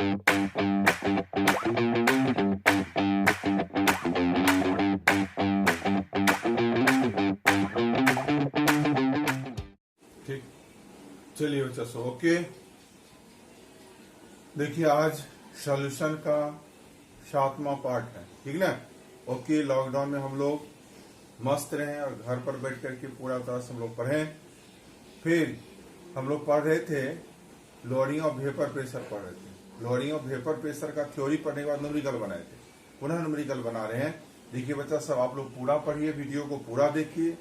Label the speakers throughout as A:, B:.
A: ठीक, चलिए बच्चा सो ओके। देखिए आज सॉल्यूशन का 7वां पार्ट है, ठीक ना। ओके, लॉकडाउन में हम लोग मस्त रहे और घर पर बैठ करके पूरा तरह से हम लोग पढ़े। फिर हम लोग पढ़ रहे थे लोअरिंग ऑफ वेपर प्रेशर पढ़ रहे थे। लोअरिंग ऑफ वेपर प्रेशर का थ्योरी पढ़ने के बाद न्यूमेरिकल बनाए थे, पुनः न्यूमेरिकल बना रहे हैं। देखिए बच्चा सब आप लोग पूरा पढ़िए, वीडियो को पूरा देखिए,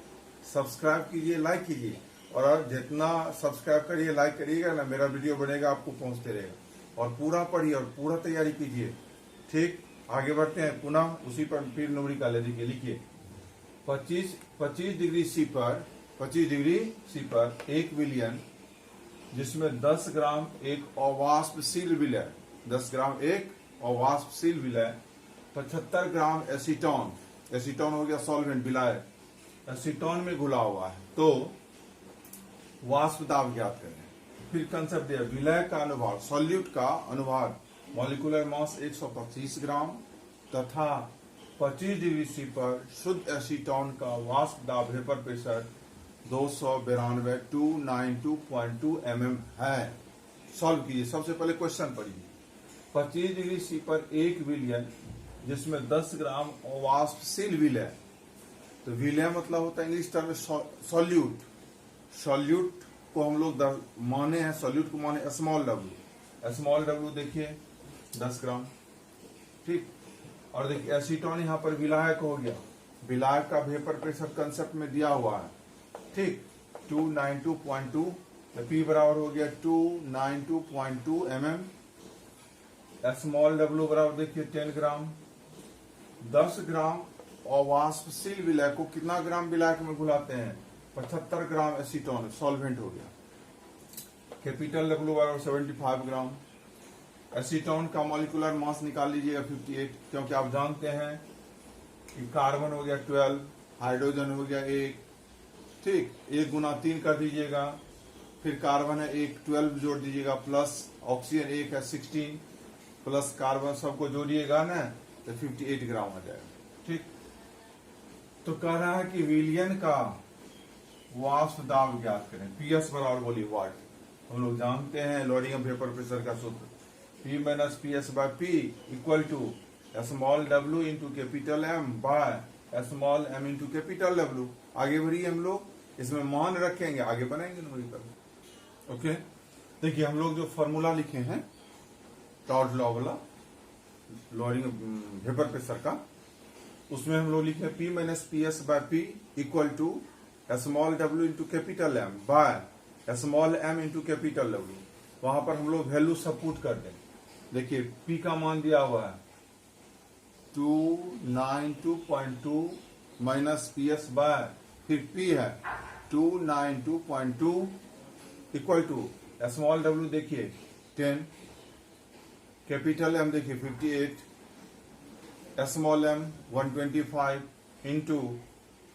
A: सब्सक्राइब कीजिए, लाइक कीजिए, और जितना सब्सक्राइब करिए लाइक करिएगा ना, मेरा वीडियो बनेगा आपको पहुंचते रहेगा। और पूरा पढ़िए और पूरा तैयारी कीजिए। ठीक, आगे बढ़ते हैं पुनः उसी पर फिर न्यूमेरिकल देखिए। लिखिए 25 डिग्री सी पर 1 विलियन, जिसमें 10 ग्राम एक अवाष्पशील विलय, 10 ग्राम एक अवाष्पशील विलय, 75 ग्राम एसीटोन, एसीटोन हो गया सॉल्वेंट विलय, एसीटोन में घुला हुआ है, तो वाष्प दाब ज्ञात करें। फिर कंसेप्ट दिया विलय का अनुभाग, सॉल्यूट का अनुभाग, मॉलिक्यूलर मास 125 ग्राम तथा 25 डिग्री सी पर शुद्ध एसीटोन का वाष्प दाब वेपर प्रेशर 292.2 mm है। सॉल्व कीजिए। सबसे पहले क्वेश्चन पढ़िए। 25 डिग्री सी पर 1 विलियन, जिसमें 10 ग्राम वाष्पशील विलय, तो विलय मतलब होता है इंग्लिश टर्म में सॉल्यूट। सॉल्यूट को हम लोग माने हैं, सॉल्यूट को माने स्मॉल डब्ल्यू देखिए 10 ग्राम। ठीक, और देखिए एसीटोन यहाँ पर विलायक हो गया, विलायक का वेपर प्रेशर कंसेप्ट में दिया हुआ है। ठीक, 292.2, पी बराबर हो गया 292.2 mm, स्मॉल डब्ल्यू बराबर देखिए 10 ग्राम। 10 ग्राम अवाष्पशील विलय को कितना ग्राम विलायक में घुलाते हैं? 75 ग्राम एसीटोन सॉल्वेंट हो गया। कैपिटल डब्ल्यू बराबर 75 ग्राम। एसीटोन का मॉलिक्यूलर मास निकाल लीजिएगा 58, क्योंकि आप जानते हैं कि कार्बन हो गया 12, हाइड्रोजन हो गया 1। ठीक, 1 गुना 3 कर दीजिएगा, फिर कार्बन है 1, 12 जोड़ दीजिएगा, प्लस ऑक्सीजन 1 है 16, प्लस कार्बन सबको जोड़िएगा ना तो 58 ग्राम आ जाएगा। ठीक, तो कह रहा है कि विलियन का वाष्प दाब ज्ञात करें। पीएस बराबर बोलिए वाट, हम लोग जानते हैं लोअरिंग ऑफ वेपर प्रेशर का सूत्र, P minus PS by P equal to small w into capital M by small m into capital W। आगे बढ़िए, हम लोग इसमें मान रखेंगे, आगे बनाएंगे न्यूमेरिकल। ओके, देखिए हम लोग जो फॉर्मूला लिखे हैं टॉड लॉ वाला लोअरिंग वेपर प्रेशर का, उसमें हम लोग लिखे P minus PS by P equal to small w into capital M by small m into capital W। वहां पर हम लोग वैल्यू सबपुट कर दें। देखिए P का मान दिया हुआ है 292.2 माइनस PS बाय, फिर P है 292.2 इक्वल टू स्मॉल w देखिए 10, कैपिटल M देखिए 58, small m 125 into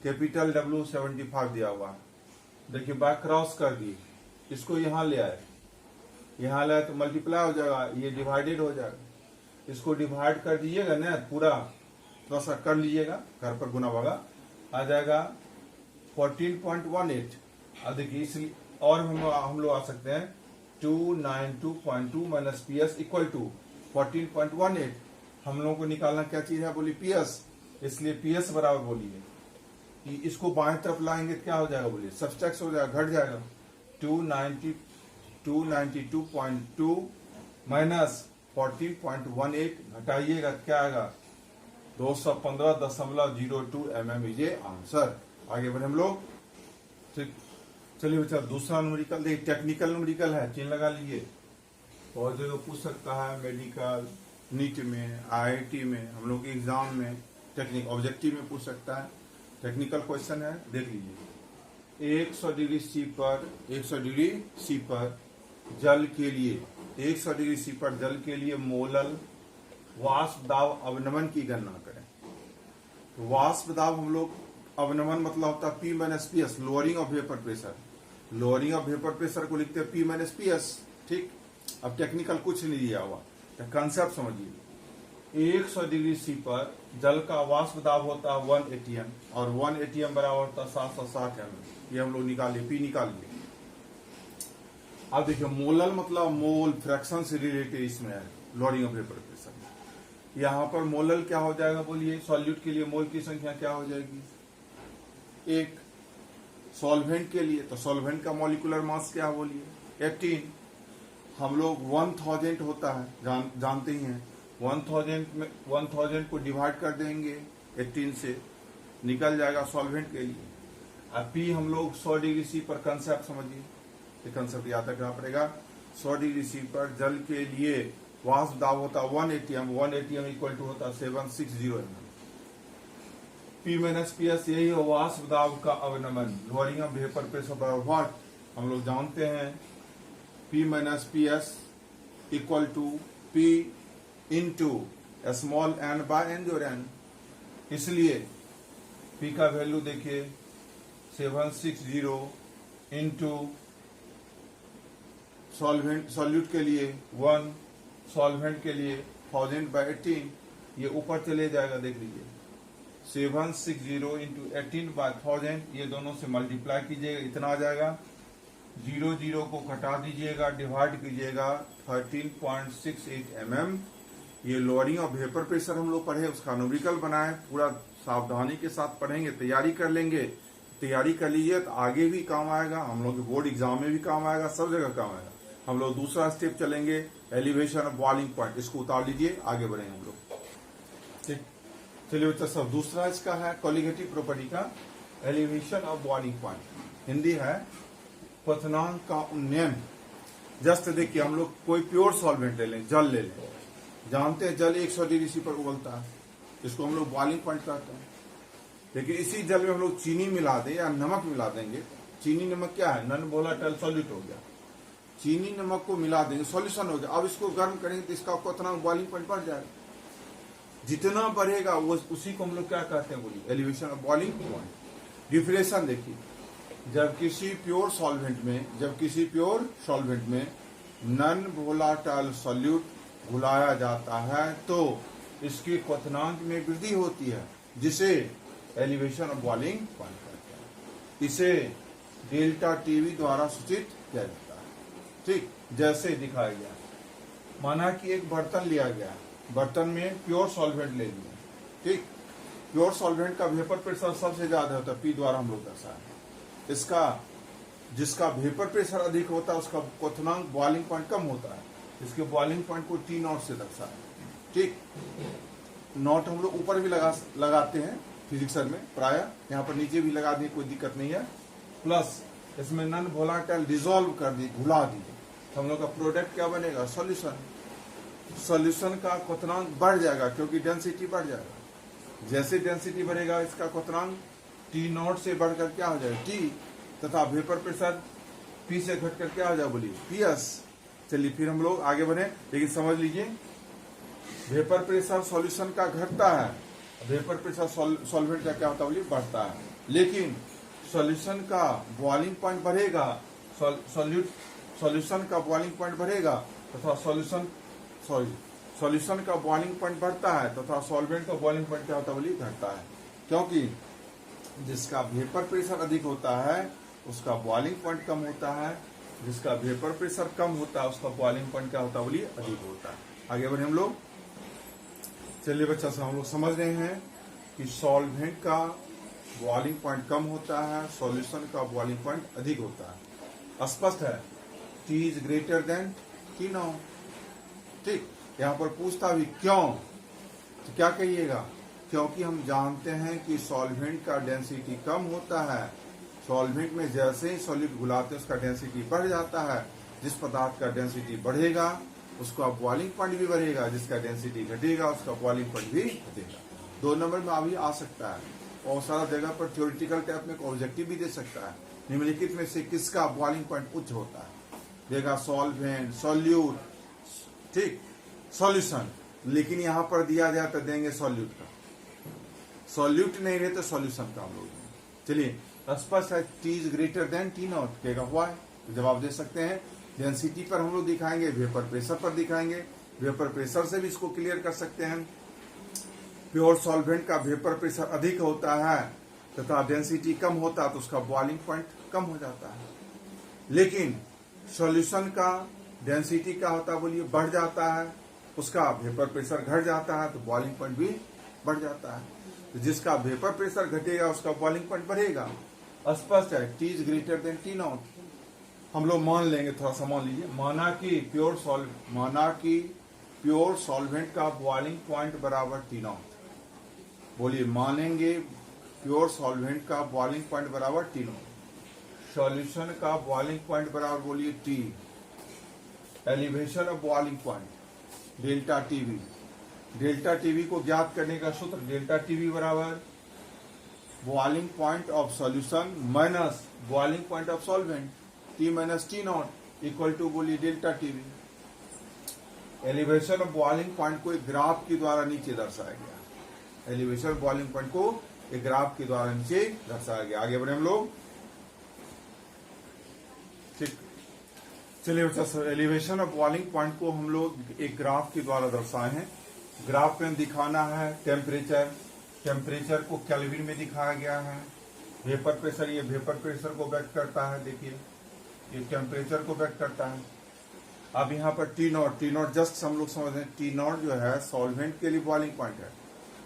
A: capital W 75 दिया हुआ है। देखिए बैक क्रॉस कर दी, इसको यहाँ ले आए, यहाँ लाए तो मल्टीप्लाई हो जाएगा, ये डिवाइडेड हो जाएगा। इसको डिवाइड कर दीजिएगा ना पूरा, थोड़ा सा कर लीजिएगा, घर पर गुना भागा आ जाएगा 14.18। अब देखिए इसलिए और हम लोग आ सकते हैं 292.2 माइनस PS इक्वल टू 14.18। हम लोगों को निकालना क्या चीज है बोलिए PS, इसलिए PS बराबर बोलिए कि इसको बाएं तरफ लाएंगे क्या हो जाएगा बोलिए, सब्सट्रैक्ट हो जाएगा, घट जाएगा। 292.2 माइनस 14.18 घटाइएगा क्या आएगा 215.02 mm ये आंसर। आगे बढ़े हम लोग। ठीक, चलिए बच्चा दूसरा न्यूमेरिकल देखिए, टेक्निकल न्यूमेरिकल है, चिन्ह लगा लीजिए। बहुत जगह पूछ सकता है, मेडिकल, नीट में, IIT में, हम लोग के एग्जाम में, टेक्निक ऑब्जेक्टिव में पूछ सकता है। टेक्निकल क्वेश्चन है, देख लीजिए। 100 डिग्री सी पर जल के लिए, 100 डिग्री सी पर जल के लिए मोलल वाष्प दाब अवनमन की गणना करें। वाष्प दाब हम लोग अवनमन मतलब होता है P minus PS, lowering of vapour pressure. Lowering of vapour pressure को लिखते हैं P माइनस PS। ठीक, अब टेक्निकल कुछ नहीं दिया हुआ, कंसेप्ट समझिए। 100 डिग्री सी पर जल का वाष्प दाब होता है 1 एटीएम और 1 एटीएम बराबर होता है 760 ml। ये हम लोग निकालिए, पी निकालिए। अब देखिए मोलल मतलब मोल फ्रैक्शन से रिलेटेड इसमें है लोअरिंग ऑफ वेपर प्रेशर। यहाँ पर मोलल क्या हो जाएगा बोलिए, सॉल्यूट के लिए मोल की संख्या क्या हो जाएगी 1। सॉल्वेंट के लिए तो सॉल्वेंट का मॉलिक्यूलर मास क्या बोलिए 18। हम लोग 1000 होता है जानते ही हैं। 1000 को डिवाइड कर देंगे 18 से, निकल जाएगा सॉल्वेंट के लिए। अब पी हम लोग 100 डिग्री सी पर कंसेप्ट समझिए, ये कंसेप्ट याद रखना पड़ेगा। 100 डिग्री सी पर जल के लिए वाष्प दाब होता है 1 एटीएम। 1 एटीएम इक्वल टू होता है 760 ml। P minus P S यही है वाष्प दाब का अवनमन, लोअरिंग ऑफ वेपर प्रेशर बराबर व्हाट हम लोग जानते हैं, P minus P S equal to P into small N by N जोर एन। इसलिए पी का वैल्यू देखिए 760 इंटू सॉल्यूट के लिए 1, सॉल्वेंट के लिए 1000/18, ये ऊपर चले जाएगा देख लीजिए 760 इंटू 18/1000, ये दोनों से मल्टीप्लाई कीजिएगा इतना आ जाएगा। 0 को घटा दीजिएगा, डिवाइड कीजिएगा 13.68 mm। ये लोअरिंग ऑफ वेपर प्रेशर हम लोग पढ़े, उसका न्यूमेरिकल बनाए, पूरा सावधानी के साथ पढ़ेंगे, तैयारी कर लेंगे। तैयारी कर लीजिए तो आगे भी काम आएगा, हम लोग बोर्ड एग्जाम में भी काम आएगा, सब जगह काम आएगा। हम लोग दूसरा स्टेप चलेंगे एलिवेशन ऑफ बॉइलिंग पॉइंट, इसको उतार लीजिए, आगे बढ़ेंगे हम लोग। ठीक, चलिए बच्चा सब दूसरा इसका है कॉलिगेटिव प्रॉपर्टी का elevation of boiling point. Hindi है क्वथनांक का उन्नयन। जस्ट देखिए हम लोग कोई प्योर सॉल्वेंट ले लें, जल ले लें, जानते हैं जल 100 डिग्री सी पर उबलता है, इसको हम लोग बॉइलिंग पॉइंट कहते हैं। लेकिन इसी जल में हम लोग चीनी मिला दें या नमक मिला देंगे, चीनी नमक क्या है नॉन वोलेटाइल सॉल्यूट हो गया, चीनी नमक को मिला देंगे सॉल्यूशन हो गया। अब इसको गर्म करेंगे तो इसका क्वथनांक बॉइलिंग पॉइंट बढ़ जाएगा, जितना बढ़ेगा वो उसी को हम लोग क्या कहते हैं बोलिए एलिवेशन ऑफ बॉइलिंग पॉइंट। डिफरेंशन देखिए, जब किसी प्योर सॉल्वेंट में नॉन वोलेटाइल सॉल्यूट घुलाया जाता है तो इसके क्वथनांक में वृद्धि होती है, जिसे एलिवेशन ऑफ बॉइलिंग पॉइंट कहते हैं। इसे डेल्टा टीवी द्वारा सूचित किया जाता है। ठीक, जैसे दिखाया गया, माना कि एक बर्तन लिया गया, बर्तन में प्योर सॉल्वेंट ले लिया। ठीक, प्योर सॉल्वेंट का वेपर प्रेशर सबसे ज्यादा होता है, पी द्वारा हम लोग दर्शाए। इसका जिसका वेपर प्रेशर अधिक होता है उसका क्वथनांक बॉइलिंग पॉइंट कम होता है, इसके बॉइलिंग पॉइंट को टी नॉट से दर्शाए। ठीक, नॉट हम लोग ऊपर भी लगाते हैं फिजिक्सर में, प्राय यहाँ पर नीचे भी लगा दिए, कोई दिक्कत नहीं है। प्लस इसमें नॉन वोलेटाइल डिसॉल्व कर दी, घुला दी, तो हम लोग का प्रोडक्ट क्या बनेगा सॉल्यूशन। सॉल्यूशन का क्वथनांक बढ़ जाएगा क्योंकि डेंसिटी बढ़ जाएगा। जैसे डेंसिटी बढ़ेगा इसका क्वथनांक टी नॉट से बढ़कर क्या हो जाएगा टी, तथा वेपर प्रेशर पी से घटकर क्या हो जाएगा बोलिए पी एस। चलिए फिर हम लोग आगे बढ़े, लेकिन समझ लीजिए वेपर प्रेशर सॉल्यूशन का घटता है, वेपर प्रेशर सॉल्वेंट का क्या होता है बोलिए बढ़ता है। लेकिन सॉल्यूशन का बॉइलिंग पॉइंट बढ़ेगा, सॉल्यूशन का बॉइलिंग पॉइंट बढ़ेगा तथा सॉल्यूशन का बॉइलिंग पॉइंट बढ़ता है तथा सॉल्वेंट का बॉइलिंग पॉइंट क्या होता है बोलिए घटता है, क्योंकि जिसका वेपर प्रेशर अधिक होता है उसका बॉइलिंग पॉइंट कम होता है, जिसका वेपर प्रेशर कम होता है उसका बॉइलिंग पॉइंट क्या होता है बोलिए अधिक होता है। आगे बढ़े हम लोग। चलिए बच्चा हम लोग समझ रहे हैं कि सॉल्वेंट का बॉइलिंग पॉइंट कम होता है, सॉल्यूशन का बॉइलिंग पॉइंट अधिक होता है। स्पष्ट है, T is greater than T not. ठीक, यहाँ पर पूछता भी क्यों, तो क्या कहिएगा, क्योंकि हम जानते हैं कि सॉल्वेंट का डेंसिटी कम होता है, सॉल्वेंट में जैसे ही सॉल्यूट घुलाते हैं उसका डेंसिटी बढ़ जाता है, जिस पदार्थ का डेंसिटी बढ़ेगा उसका बॉइलिंग पॉइंट भी बढ़ेगा, जिसका डेंसिटी घटेगा उसका बॉइलिंग पॉइंट भी घटेगा। 2 नंबर में अभी आ सकता है और सारा जगह पर थ्योरेटिकल टाइप में ऑब्जेक्टिव भी दे सकता है। निम्नलिखित में से किसका बॉइलिंग पॉइंट उच्च होता है, देगा सॉल्वेंट, सॉल्यूट, ठीक, सॉल्यूशन। लेकिन यहाँ पर दिया जाए तो देंगे सॉल्यूट का, सॉल्यूट नहीं रहे तो सॉल्यूशन का हम लोग। चलिए स्पष्ट है, T is greater than T not कहेगा हुआ है, तो जवाब दे सकते हैं। डेंसिटी पर हम लोग दिखाएंगे, वेपर प्रेशर पर दिखाएंगे, वेपर प्रेशर से भी इसको क्लियर कर सकते हैं। प्योर सॉल्वेंट का वेपर प्रेशर अधिक होता है तथा डेंसिटी कम होता है तो उसका बॉइलिंग पॉइंट कम हो जाता है। लेकिन सॉल्यूशन का डेंसिटी क्या होता है बोलिए, बढ़ जाता है, उसका वेपर प्रेशर घट जाता है तो बॉइलिंग पॉइंट भी बढ़ जाता है। तो जिसका वेपर प्रेशर घटेगा उसका बॉइलिंग पॉइंट बढ़ेगा। स्पष्ट है, T is greater than T0। हम लोग मान लेंगे, थोड़ा सा मान लीजिए, माना कि प्योर सॉल्वेंट का बॉइलिंग पॉइंट बराबर T0। बोलिए, मानेंगे प्योर सॉल्वेंट का बॉइलिंग पॉइंट बराबर T0, सॉल्यूशन का बॉइलिंग पॉइंट बराबर बोलिए T, elevation of boiling point delta TV. Delta TV को ज्ञात करने का सूत्र, डेल्टा टीवी बराबर boiling point of solution minus boiling point of solvent, T minus T0 equal to बोलिए delta TV. Elevation of boiling point को एक graph के द्वारा नीचे दर्शाया गया। एलिवेशन बॉइलिंग पॉइंट को एक ग्राफ के द्वारा नीचे दर्शाया गया। आगे बढ़े हम लोग, ठीक। चलिए बच्चा, एलिवेशन ऑफ बॉइलिंग पॉइंट को हम लोग एक ग्राफ के द्वारा दर्शाए हैं। ग्राफ में दिखाना है टेम्परेचर को केल्विन में दिखाया गया है। वेपर प्रेशर, ये वेपर प्रेशर को व्यक्त करता है, देखिए ये टेम्परेचर को व्यक्त करता है। अब यहाँ पर T0 जस्ट हम लोग समझ रहे हैं, T0 जो है सॉल्वेंट के लिए बॉइलिंग पॉइंट है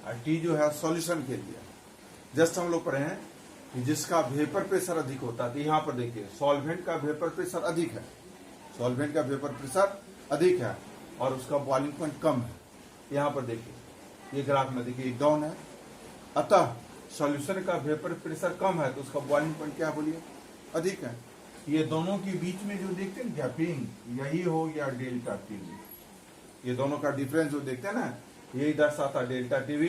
A: और T जो है सॉल्यूशन के लिए। जस्ट हम लोग पढ़े हैं कि जिसका वेपर प्रेशर अधिक होता है, तो यहाँ पर देखिए सॉल्वेंट का वेपर प्रेशर अधिक है, सॉल्वेंट का वेपर प्रेशर अधिक है और उसका बॉइलिंग पॉइंट कम है। यहाँ पर देखिए ये ग्राफ में देखिए डाउन है, अतः सॉल्यूशन का वेपर प्रेशर कम है तो उसका बॉइलिंग पॉइंट क्या बोलिए अधिक है। ये दोनों के बीच में जो देखते हैं गैपिंग, यही हो या डेल्टा टीवी, ये दोनों का डिफरेंस जो देखते हैं ना, यही दर्शाता डेल्टा टीवी।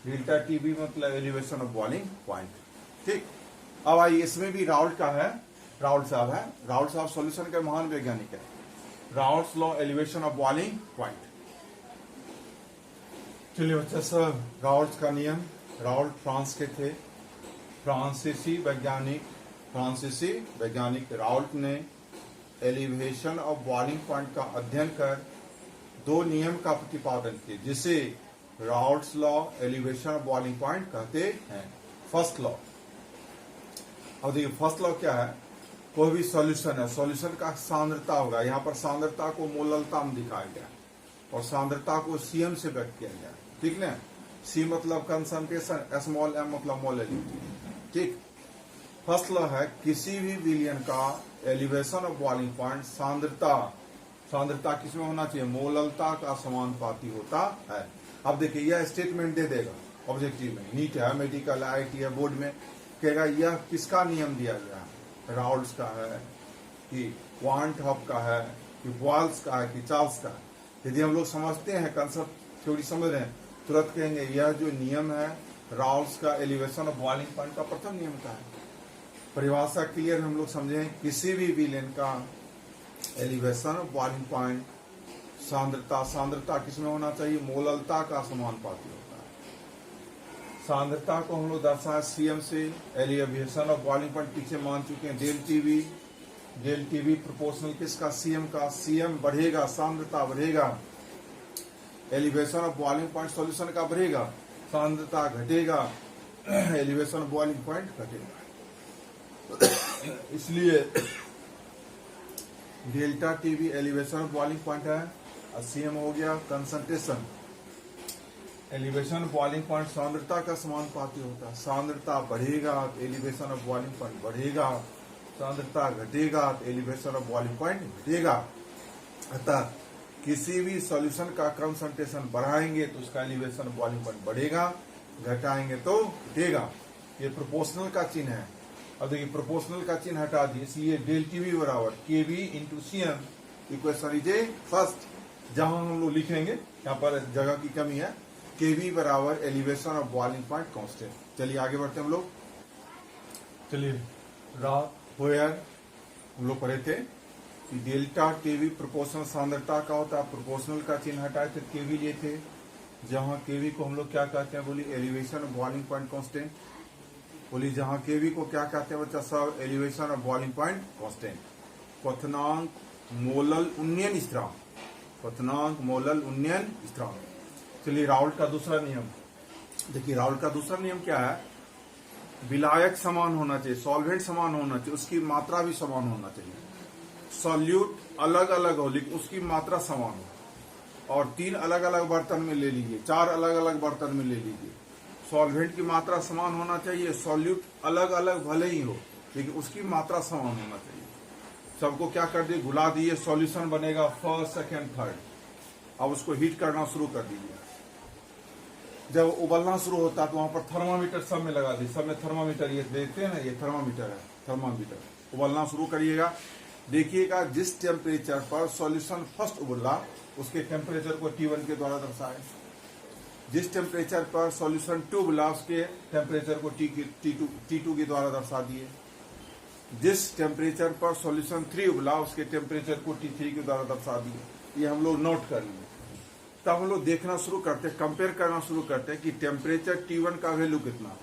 A: डेल्टा टीवी मतलब एलिवेशन ऑफ बॉइलिंग पॉइंट, ठीक। अब आइए, इसमें भी राउल्ट का है, राउल्ट साहब है, राउल्ट साहब सॉल्यूशन के महान वैज्ञानिक है। Raoult's law elevation of boiling point. चलिए बच्चा सब, राउल्ट का नियम, राउल्ट फ्रांस के थे, फ्रांसीसी वैज्ञानिक राउल्ट ने एलिवेशन ऑफ बॉइलिंग पॉइंट का अध्ययन कर दो नियम का प्रतिपादन किए जिसे Raoult's law elevation of boiling point कहते हैं। फर्स्ट लॉ, अब देखिए फर्स्ट लॉ क्या है, कोई भी सॉल्यूशन है, सॉल्यूशन का सांद्रता होगा, यहाँ पर सांद्रता को मोललता में दिखाया गया और सांद्रता को सीएम से व्यक्त किया गया, ठीक ना। सी मतलब कंसंट्रेशन, स्मॉल एम मतलब मोलैलिटी, ठीक। फर्स्ट लॉ है किसी भी विलयन का एलिवेशन ऑफ बॉइलिंग पॉइंट सांद्रता किसमें होना चाहिए, मोललता का समानुपाती होता है। अब देखिए यह स्टेटमेंट दे देगा ऑब्जेक्टिव में, नीट है, मेडिकल, IIT है, बोर्ड में कहेगा यह किसका नियम दिया गया है, राउल्ट्स का है कि क्वांट हॉफ का है कि बॉयल्स का है कि चार्ल्स का है। यदि हम लोग समझते हैं, कंसेप्ट थ्योरी समझ रहे हैं, तुरंत कहेंगे यह जो नियम है राउल्ट्स का एलिवेशन ऑफ बॉइलिंग पॉइंट का प्रथम नियम का है। परिभाषा क्लियर हम लोग समझें, किसी भी विलयन का एलिवेशन ऑफ बॉइलिंग पॉइंट सांद्रता किसमें होना चाहिए, मोललता का समानुपाती होता है। सांद्रता को हम लोग दर्शाया सीएम से। एलिवेशन ऑफ बॉइलिंग पॉइंट पीछे मान चुके हैं डेल टीवी प्रोपोर्शनल किसका, सीएम का। सीएम बढ़ेगा, सांद्रता बढ़ेगा, elevation of boiling point solution का बढ़ेगा, सांद्रता घटेगा, एलिवेशन ऑफ बॉइलिंग पॉइंट घटेगा। इसलिए delta TV elevation of boiling point है, सीएम हो गया concentration. Elevation of boiling point सांद्रता का समानुपाती होता है, सांद्रता बढ़ेगा तो एलिवेशन ऑफ बॉइलिंग पॉइंट बढ़ेगा, सांद्रता घटेगा तो एलिवेशन ऑफ बॉइलिंग पॉइंट घटेगा। अतः किसी भी सॉल्यूशन का कंसंट्रेशन बढ़ाएंगे तो उसका एलिवेशन ऑफ बॉइलिंग पॉइंट बढ़ेगा, घटाएंगे तो घटेगा। ये प्रोपोर्शनल का चिन्ह है। अब देखिए प्रोपोर्शनल का चिन्ह हटा दिए, इसलिए डेल टीवी बराबर KV into CM equation is first. जहां हम लोग लिखेंगे, यहाँ पर जगह की कमी है, केवी बराबर elevation of boiling point constant. चलिए आगे बढ़ते हैं हम लोग। चलिए हम लोग पढ़े थे कि डेल्टा केवी प्रोपोर्शनल सांद्रता का होता है, प्रोपोर्शनल का चिन्ह हटाए थे, केवी लिए थे। जहां केवी को हम लोग क्या कहते हैं, बोली elevation of boiling point constant. बोली जहां केवी को क्या कहते हैं बच्चा सब, elevation of boiling point constant. क्वथनांक, मोलल उन्नयन स्थिरांक, क्वथनांक, मोलल, उन्नयन, स्थिरांक। चलिए राउल्ट का दूसरा नियम देखिए। राउल्ट का दूसरा नियम क्या है? विलायक समान होना चाहिए, सॉल्वेंट समान होना चाहिए, उसकी मात्रा भी समान होना चाहिए। सॉल्यूट अलग अलग हो लेकिन उसकी मात्रा समान हो। और 3 अलग अलग बर्तन में ले लीजिए, 4 अलग अलग बर्तन में ले लीजिए, सॉल्वेंट की मात्रा समान होना चाहिए। सॉल्यूट अलग अलग भले ही हो लेकिन उसकी मात्रा समान होना चाहिए। सबको क्या कर दिए, घुला दिए, सॉल्यूशन बनेगा फर्स्ट, सेकेंड, थर्ड। अब उसको हीट करना शुरू कर दीजिए। जब उबलना शुरू होता है तो वहां पर थर्मामीटर सब में लगा दी, सब में थर्मामीटर, ये देखते हैं ना, ये थर्मामीटर है, थर्मामीटर। उबलना शुरू करिएगा, देखिएगा जिस टेम्परेचर पर सॉल्यूशन फर्स्ट उबला उसके टेम्परेचर को T1 के द्वारा दर्शाए। जिस टेम्परेचर पर सॉल्यूशन 2 उबला उसके टेम्परेचर को T2 के द्वारा दर्शा दिए। जिस टेम्परेचर पर सॉल्यूशन 3 उबला उसके टेम्परेचर को T3 के द्वारा दर्शा दिए। ये हम लोग नोट कर लिए। तब हम लोग देखना शुरू करते, कंपेयर करना शुरू करते कि टेम्परेचर T1 का वैल्यू कितना है,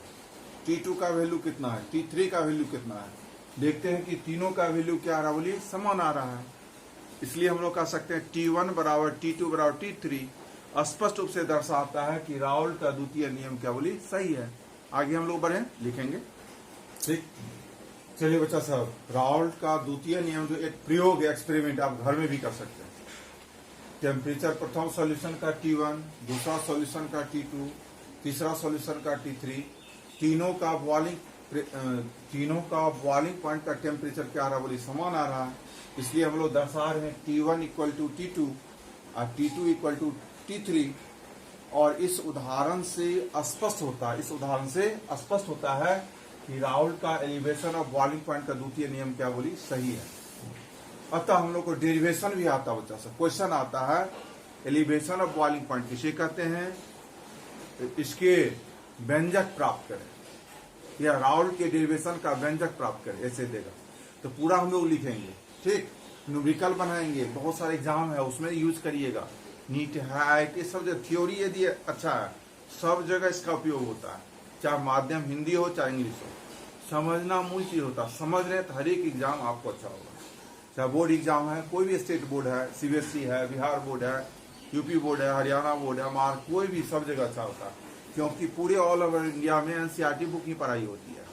A: T2 का वैल्यू कितना है, T3 का वैल्यू कितना है। देखते हैं कि तीनों का वैल्यू क्या आ रहा है, बोलिए समान आ रहा है। इसलिए हम लोग कह सकते हैं T1 बराबर T2 बराबर T3 स्पष्ट रूप से दर्शाता है कि राउल्ट का द्वितीय नियम क्या, बोलिए सही है। आगे हम लोग बढ़े, लिखेंगे, ठीक। चलिए बच्चा साहब, राउल्ट का द्वितीय नियम जो एक प्रयोग, एक्सपेरिमेंट आप घर में भी कर सकते हैं। टेम्परेचर प्रथम सॉल्यूशन का T1, दूसरा सॉल्यूशन का T2, तीसरा सॉल्यूशन का T3, तीनों का बॉइलिंग पॉइंट का टेम्परेचर क्या आ रहा है, बोलिए समान आ रहा है। इसलिए हम लोग दर्शा रहे हैं T1 इक्वल टू T2 और T2 इक्वल टू T3। और इस उदाहरण से स्पष्ट होता है कि राउल्ट का एलिवेशन ऑफ बॉइलिंग पॉइंट का द्वितीय नियम क्या, बोली सही है। अतः हम लोग को डेरिवेशन भी आता है बच्चा सा, क्वेश्चन आता है एलिवेशन ऑफ बॉइलिंग पॉइंट किसे कहते हैं, इसके व्यंजक प्राप्त करें, या राउल्ट के डेरिवेशन का व्यंजक प्राप्त करें, ऐसे देगा। तो पूरा हम लोग लिखेंगे, ठीक। न्यूमेरिकल बनाएंगे, बहुत सारे एग्जाम है उसमें यूज करिएगा। नीट है, IIT, सब जगह थ्योरी यदि अच्छा है, सब जगह इसका उपयोग होता है, चाहे माध्यम हिंदी हो चाहे इंग्लिश हो। समझना मूल चीज होता है, समझ रहे तो हर एक एग्जाम आपको अच्छा होगा। चाहे बोर्ड एग्जाम है, कोई भी स्टेट बोर्ड है, CBSE है, बिहार बोर्ड है, यूपी बोर्ड है, हरियाणा बोर्ड है, महाराष्ट्र, कोई भी, सब जगह अच्छा होता है, क्योंकि पूरे ऑल ओवर इंडिया में NCERT बुक की पढ़ाई होती है।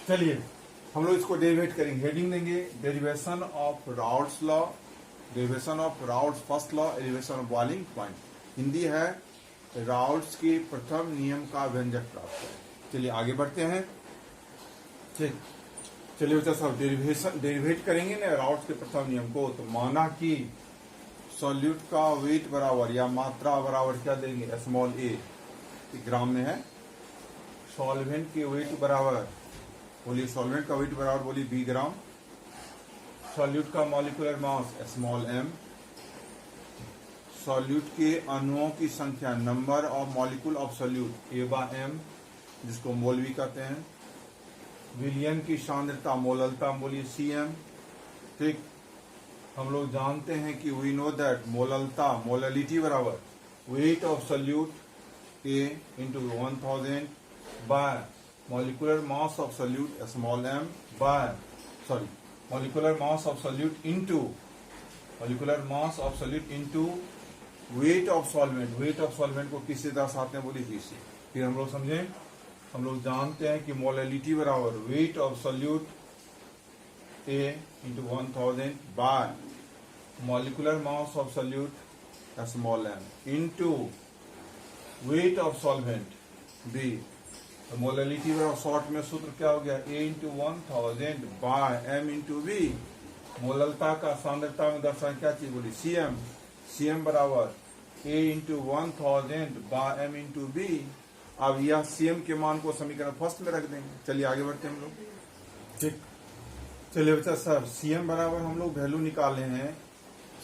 A: चलिए हम लोग इसको डेरिवेट करेंगे, हेडिंग देंगे derivation of Raoult's law, derivation of Raoult's first law, elevation of boiling point. Hindi है राउल्ट्स के प्रथम नियम का व्यंजक प्राप्त करें। चलिए आगे बढ़ते हैं, ठीक। चलिए बच्चा साहब, डेरिवेट करेंगे ना राउल्ट्स के प्रथम नियम को। तो माना कि सॉल्यूट का वेट बराबर या मात्रा बराबर क्या देंगे, स्मॉल a, ग्राम में है। सॉल्वेंट के वेट बराबर, बोलिए सॉल्वेंट का वेट बराबर, बोलिए B ग्राम। सॉल्यूट का molecular mass small m। Solute के अणुओं की संख्या, number of molecule of solute A/m, जिसको मोल भी कहते हैं। विलयन की सांद्रता, मोललता, बोलिए Cm, ठीक। हम लोग जानते हैं कि वी नो दैट मोललता, मोललिटी बराबर weight of solute A into 1000 by molecular mass of solute small m by, sorry, molecular mass of solute into weight of solvent। weight of solvent को किससे दर्शाते हैं, बोलिए Vc। फिर हम लोग समझें, हम लोग जानते हैं कि मोललिटी बराबर weight of solute A into 1000 by molecular mass of solute small m into weight of solvent B। तो मोललिटी बराबर शॉर्ट में सूत्र क्या हो गया, A into 1000 by M into V। मोललता का सांद्रता में दर्शाएं क्या चीज, बोली Cm। Cm बराबर A into 1000 by M into V। अब यह Cm के मान को समीकरण फर्स्ट में रख देंगे। चलिए आगे बढ़ते हैं हम लोग, ठीक। चलिए बच्चा सर, Cm बराबर हम लोग वैल्यू निकाले हैं,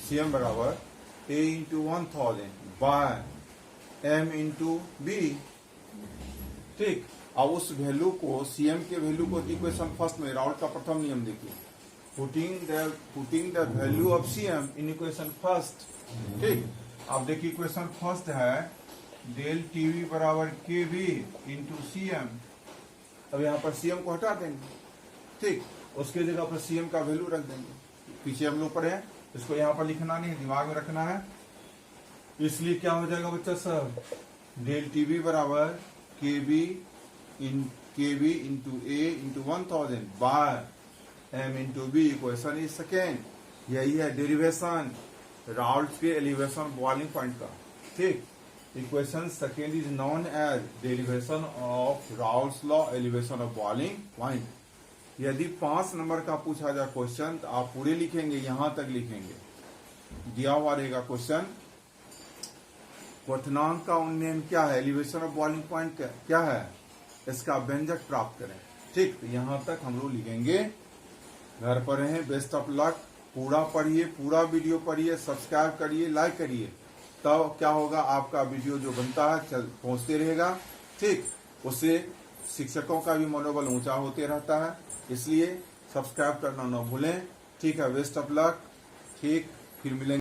A: Cm बराबर A into 1000 by M into B, ठीक। अब उस वैल्यू को, Cm के वैल्यू को इक्वेशन फर्स्ट में, राउल्ट का प्रथम नियम देखिए, putting the value of Cm in equation first, ठीक। अब देखिए इक्वेशन फर्स्ट है डेल TV बराबर KB इंटू Cm। अब यहाँ पर Cm को हटा देंगे, ठीक। उसके जगह पर Cm का वैल्यू रख देंगे। पीछे हम लोग पढ़े हैं, इसको यहाँ पर लिखना नहीं, दिमाग में रखना है। इसलिए क्या हो जाएगा बच्चा सब, डेल टीवी बराबर KB into A into 1000 by M into B. Equation is second, यही है डेरिवेशन राउल्ट के एलिवेशन बॉइलिंग पॉइंट का। ठीक, equation second is known as derivation of Raoult's law elevation of boiling point. यदि 5 number का पूछा जाए क्वेश्चन तो आप पूरे लिखेंगे, यहां तक लिखेंगे। दिया हुआ रहेगा क्वेश्चन, क्वथनांक का उन्नयन क्या है, एलिवेशन ऑफ बॉइलिंग पॉइंट क्या है, इसका व्यंजक प्राप्त करें। ठीक, तो यहां तक हम लोग लिखेंगे। घर पर रहें, बेस्ट ऑफ लक। पूरा पढ़िए, पूरा वीडियो पढ़िए, सब्सक्राइब करिए, लाइक करिए, तब क्या होगा, आपका वीडियो जो बनता है चल पहुंचते रहेगा। ठीक, उससे शिक्षकों का भी मनोबल ऊंचा होते रहता है, इसलिए सब्सक्राइब करना न भूलें। ठीक है, बेस्ट ऑफ लक। ठीक, फिर मिलेंगे।